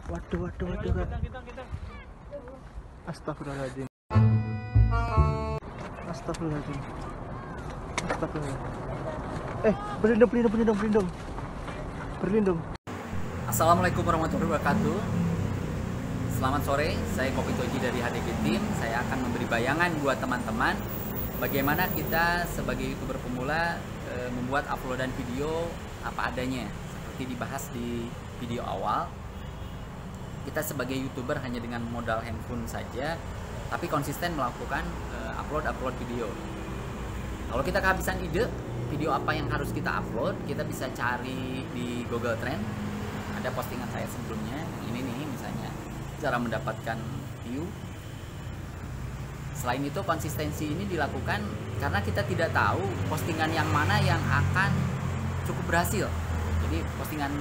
Waduh, waduh, waduh, Astagfirullahaladzim. Astagfirullahaladzim. Astagfirullahaladzim. Berlindung. Assalamualaikum warahmatullahi wabarakatuh. Selamat sore, saya Kopi Toji dari HDG Team. Saya akan memberi bayangan buat teman-teman bagaimana kita sebagai YouTuber pemula membuat uploadan video apa adanya. Seperti dibahas di video awal, kita sebagai YouTuber hanya dengan modal handphone saja, tapi konsisten melakukan upload video. Kalau kita kehabisan ide video apa yang harus kita upload, kita bisa cari di Google Trend. Ada postingan saya sebelumnya, ini nih misalnya cara mendapatkan view. Selain itu, konsistensi ini dilakukan karena kita tidak tahu postingan yang mana yang akan cukup berhasil. Jadi postingan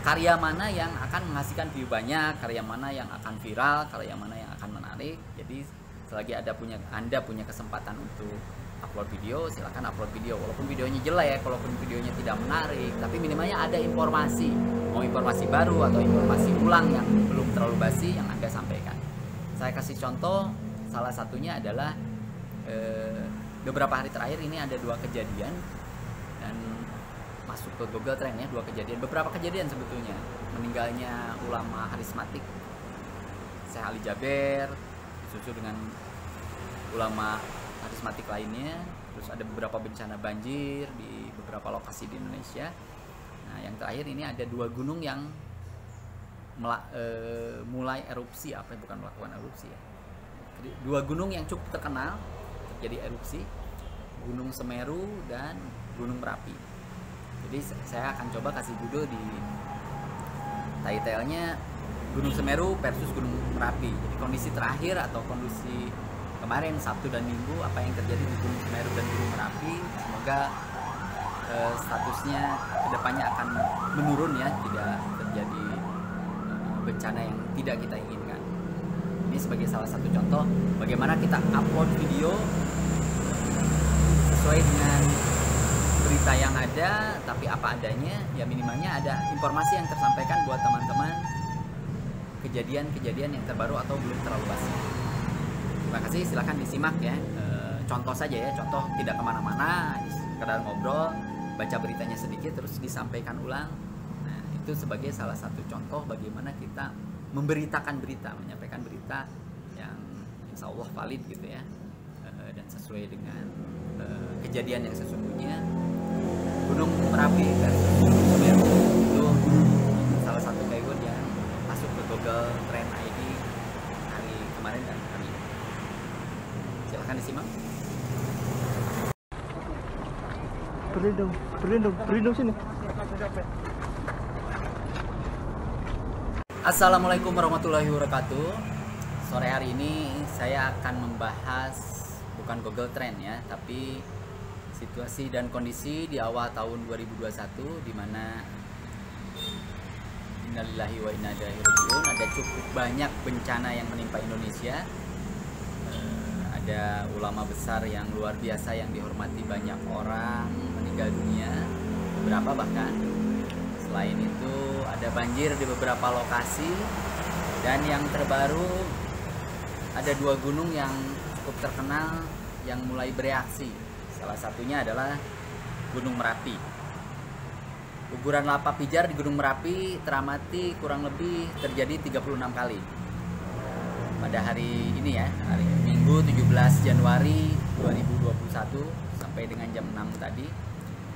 karya mana yang akan menghasilkan view banyak, karya mana yang akan viral, karya mana yang akan menarik. Jadi selagi Anda punya kesempatan untuk upload video, silahkan upload video. Walaupun videonya jelek, walaupun videonya tidak menarik, tapi minimalnya ada informasi. Mau informasi baru atau informasi ulang yang belum terlalu basi yang Anda sampaikan. Saya kasih contoh, salah satunya adalah beberapa hari terakhir ini ada 2 kejadian dan masuk ke Google Trend ya, 2 kejadian, beberapa kejadian sebetulnya. Meninggalnya ulama karismatik Syekh Ali Jaber, disusul dengan ulama karismatik lainnya. Terus ada beberapa bencana banjir di beberapa lokasi di Indonesia. Nah, yang terakhir ini ada 2 gunung yang mulai erupsi, bukan melakukan erupsi ya. Jadi 2 gunung yang cukup terkenal terjadi erupsi, Gunung Semeru dan Gunung Merapi. Jadi saya akan coba kasih judul di title-nya Gunung Semeru versus Gunung Merapi. Jadi kondisi terakhir atau kondisi kemarin Sabtu dan Minggu, apa yang terjadi di Gunung Semeru dan Gunung Merapi. Semoga statusnya kedepannya akan menurun ya, tidak terjadi bencana yang tidak kita inginkan. Ini sebagai salah satu contoh bagaimana kita upload video sesuai dengan berita yang ada, tapi apa adanya, ya minimalnya ada informasi yang tersampaikan buat teman-teman, kejadian-kejadian yang terbaru atau belum terlalu basi. Terima kasih, silahkan disimak ya. Contoh saja ya, contoh tidak kemana-mana, sekedar ngobrol, baca beritanya sedikit terus disampaikan ulang. Nah, itu sebagai salah satu contoh bagaimana kita memberitakan berita, menyampaikan berita yang insya Allah valid gitu ya, dan sesuai dengan kejadian yang sesungguhnya. Gunung Merapi versus Gunung Semeru itu salah satu keyword yang masuk ke Google Trend ID hari kemarin dan hari ini. Silahkan disimak. Berlindung sini. Assalamualaikum warahmatullahi wabarakatuh. Sore hari ini saya akan membahas bukan Google Trend ya, tapi situasi dan kondisi di awal tahun 2021 di mana innalillahi wa inna ilaihi raji'un, ada cukup banyak bencana yang menimpa Indonesia. Ada ulama besar yang luar biasa yang dihormati banyak orang meninggal dunia, beberapa bahkan. Selain itu ada banjir di beberapa lokasi, dan yang terbaru ada 2 gunung yang cukup terkenal yang mulai bereaksi. Salah satunya adalah Gunung Merapi. Guguran lava pijar di Gunung Merapi teramati kurang lebih terjadi 36 kali. Pada hari ini ya, hari Minggu 17 Januari 2021 sampai dengan jam 6 tadi,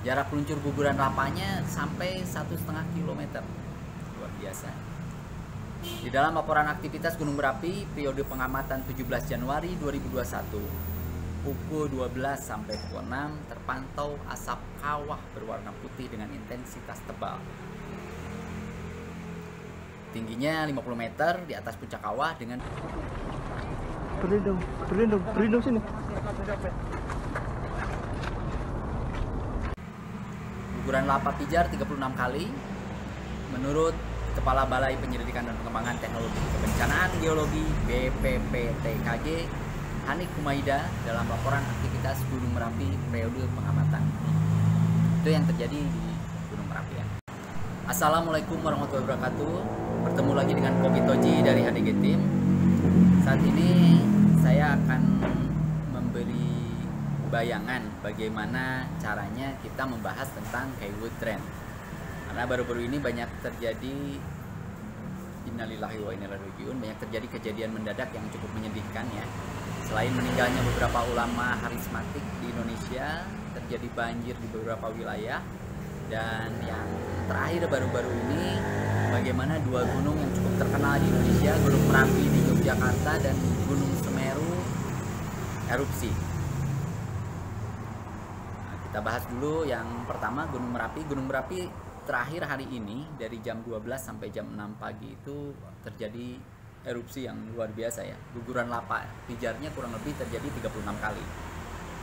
jarak luncur guguran lavanya sampai 1,5 km. Luar biasa. Di dalam laporan aktivitas Gunung Merapi periode pengamatan 17 Januari 2021, pukul 12 sampai pukul 6 terpantau asap kawah berwarna putih dengan intensitas tebal. Tingginya 50 meter di atas puncak kawah dengan Berlindung sini. guguran lava pijar 36 kali. Menurut Kepala Balai Penyelidikan dan Pengembangan Teknologi Kebencanaan Geologi BPPTKG Hanik Humaida dalam laporan aktivitas Gunung Merapi periode pengamatan. Itu yang terjadi di Gunung Merapi ya. Assalamualaikum warahmatullahi wabarakatuh. Bertemu lagi dengan Kopi Toji dari HDG Team. Saat ini saya akan memberi bayangan bagaimana caranya kita membahas tentang keyword trend. Karena baru-baru ini banyak terjadi, innalillahi wa inna ilaihi raji'un, banyak terjadi kejadian mendadak yang cukup menyedihkan ya. Selain meninggalnya beberapa ulama karismatik di Indonesia, terjadi banjir di beberapa wilayah, dan yang terakhir baru-baru ini bagaimana dua gunung yang cukup terkenal di Indonesia, Gunung Merapi di Yogyakarta dan Gunung Semeru erupsi. Nah, kita bahas dulu yang pertama, Gunung Merapi. Gunung Merapi terakhir hari ini dari jam 12 sampai jam 6 pagi itu terjadi erupsi yang luar biasa ya. Guguran lava pijarnya kurang lebih terjadi 36 kali.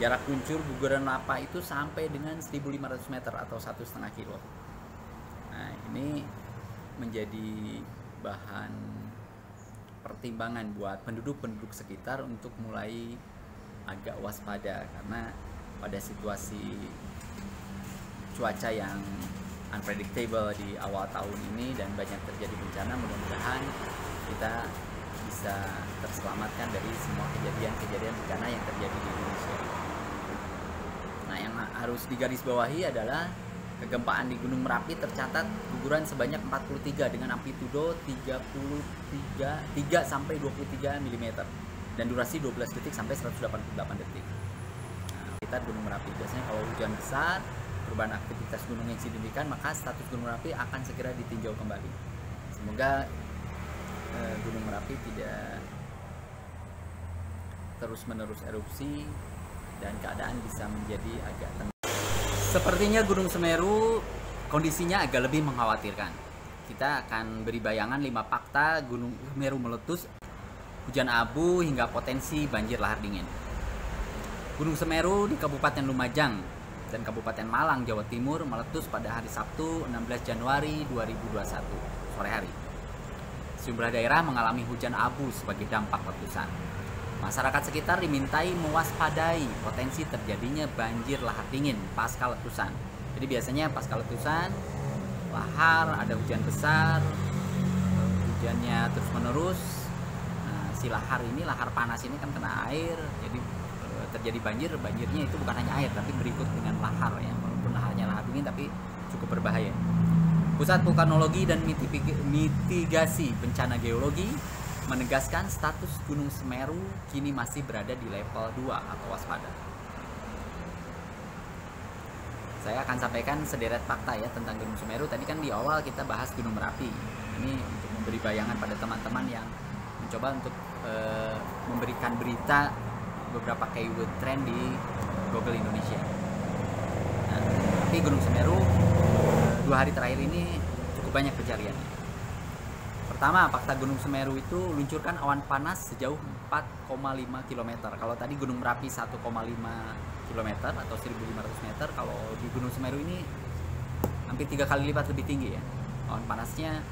Jarak luncur guguran lava itu sampai dengan 1.500 meter atau 1,5 kilo. Nah, ini menjadi bahan pertimbangan buat penduduk-penduduk sekitar untuk mulai agak waspada, karena pada situasi cuaca yang unpredictable di awal tahun ini dan banyak terjadi bencana, mudah-mudahan kita bisa terselamatkan dari semua kejadian-kejadian bencana yang terjadi di Indonesia. Nah, yang harus digarisbawahi adalah kegempaan di Gunung Merapi tercatat guguran sebanyak 43 dengan amplitudo 3 sampai 23 mm dan durasi 12 detik sampai 188 detik. Nah, kita Gunung Merapi biasanya kalau hujan besar, perubahan aktivitas gunung yang signifikan, maka status Gunung Merapi akan segera ditinjau kembali. Semoga Gunung Merapi tidak terus-menerus erupsi dan keadaan bisa menjadi agak tenang. Sepertinya Gunung Semeru kondisinya agak lebih mengkhawatirkan. Kita akan beri bayangan 5 fakta Gunung Semeru meletus, hujan abu hingga potensi banjir lahar dingin. Gunung Semeru di Kabupaten Lumajang dan Kabupaten Malang, Jawa Timur meletus pada hari Sabtu 16 Januari 2021 sore hari. Sejumlah daerah mengalami hujan abu sebagai dampak letusan. Masyarakat sekitar dimintai mewaspadai potensi terjadinya banjir lahar dingin pasca letusan. Jadi biasanya pasca letusan, lahar, ada hujan besar, hujannya terus menerus. Nah, si lahar ini, lahar panas ini kan kena air, jadi terjadi banjir. Banjirnya itu bukan hanya air, tapi berikut dengan lahar ya. Walaupun laharnya lahar dingin, tapi cukup berbahaya. Pusat Vulkanologi dan Mitigasi Bencana Geologi menegaskan status Gunung Semeru kini masih berada di level 2 atau waspada. Saya akan sampaikan sederet fakta ya tentang Gunung Semeru. Tadi kan di awal kita bahas Gunung Merapi. Ini untuk memberi bayangan pada teman-teman yang mencoba untuk memberikan berita beberapa keyword trend di Google Indonesia. Nah, tapi Gunung Semeru 2 hari terakhir ini cukup banyak pencariannya. Pertama, fakta Gunung Semeru itu luncurkan awan panas sejauh 4,5 km. Kalau tadi Gunung Merapi 1,5 km atau 1.500 meter, kalau di Gunung Semeru ini hampir 3 kali lipat lebih tinggi ya. Awan panasnya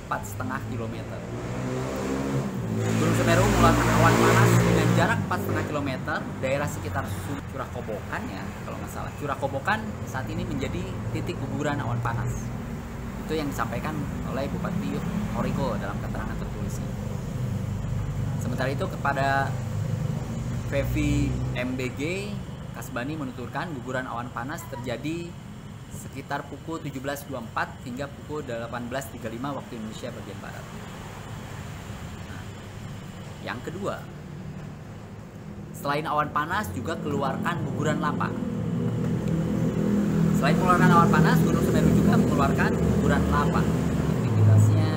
4,5 km. Gunung Semeru mengeluarkan awan panas dengan jarak 4,5 km daerah sekitar Curah Kobokan ya, kalau nggak salah. Curah Kobokan saat ini menjadi titik guguran awan panas. Itu yang disampaikan oleh Bupati Horiko dalam keterangan tertulisnya. Sementara itu kepada PVMBG, Kasbani menuturkan guguran awan panas terjadi sekitar pukul 17.24 hingga pukul 18.35 waktu Indonesia bagian Barat. Nah, yang kedua, selain awan panas juga keluarkan guguran lava. Selain mengeluarkan awan panas, Gunung Semeru juga mengeluarkan guguran lava. Aktivitasnya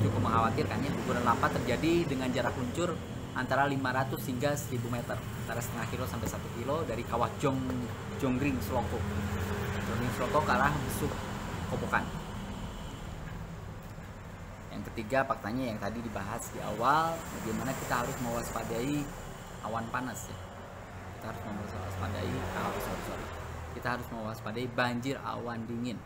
cukup mengkhawatirkan ya. Guguran lava terjadi dengan jarak luncur antara 500 hingga 1000 meter, antara setengah kilo sampai 1 kilo dari kawah Jonggring Sloko. Jonggring Sloko ke arah Besuk Kobokan. Yang ketiga, faktanya yang tadi dibahas di awal, bagaimana kita harus mewaspadai awan panas ya. Kita harus mewaspadai kita harus mewaspadai banjir awan dingin.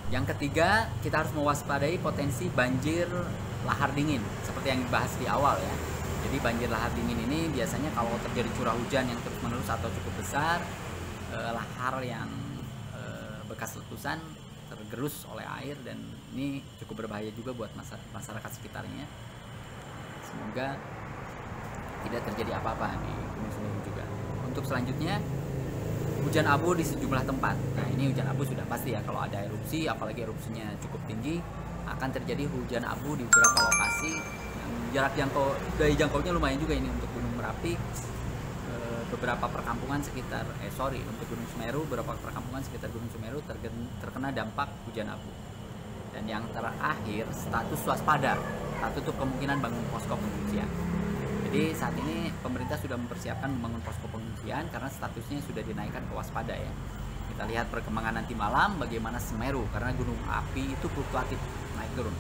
Yang ketiga, kita harus mewaspadai potensi banjir lahar dingin seperti yang dibahas di awal ya. Jadi banjir lahar dingin ini biasanya kalau terjadi curah hujan yang terus-menerus atau cukup besar, lahar yang bekas letusan tergerus oleh air, dan ini cukup berbahaya juga buat masyarakat sekitarnya. Semoga tidak terjadi apa-apa di Gunung Semeru juga. Untuk selanjutnya, hujan abu di sejumlah tempat. Nah, ini hujan abu sudah pasti ya, kalau ada erupsi, apalagi erupsinya cukup tinggi, akan terjadi hujan abu di beberapa lokasi yang jarak daya jangkaunya lumayan juga ini untuk Gunung Merapi. Beberapa perkampungan sekitar untuk Gunung Semeru, beberapa perkampungan sekitar Gunung Semeru terkena dampak hujan abu. Dan yang terakhir, status waspada, tak tutup kemungkinan bangun posko pengungsian. Jadi saat ini pemerintah sudah mempersiapkan membangun posko pengungsian karena statusnya sudah dinaikkan ke waspada ya. Kita lihat perkembangan nanti malam bagaimana Semeru, karena gunung api itu fluktuatif, naik turun.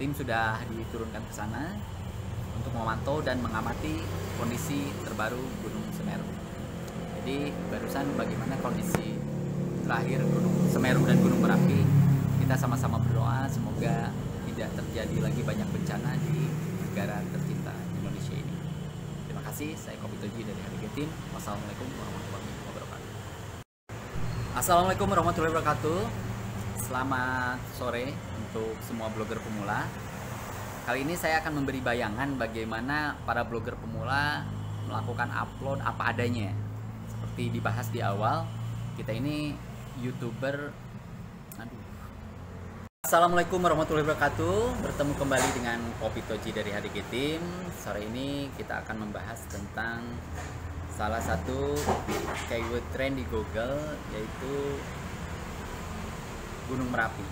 Tim sudah diturunkan ke sana untuk memantau dan mengamati kondisi terbaru Gunung Semeru. Jadi barusan bagaimana kondisi terakhir Gunung Semeru dan Gunung Merapi, kita sama-sama berdoa semoga tidak terjadi lagi banyak bencana di negara tercinta Indonesia ini. Terima kasih, saya Kopi Toji dari HDG Team. Wassalamualaikum warahmatullahi wabarakatuh. Assalamualaikum warahmatullahi wabarakatuh. Selamat sore untuk semua blogger pemula. Kali ini saya akan memberi bayangan bagaimana para blogger pemula melakukan upload apa adanya. Seperti dibahas di awal, kita ini YouTuber. Assalamualaikum warahmatullahi wabarakatuh. Bertemu kembali dengan Kopi Toji dari HDG Team. Sore ini kita akan membahas tentang salah satu keyword trend di Google, yaitu Gunung Merapi.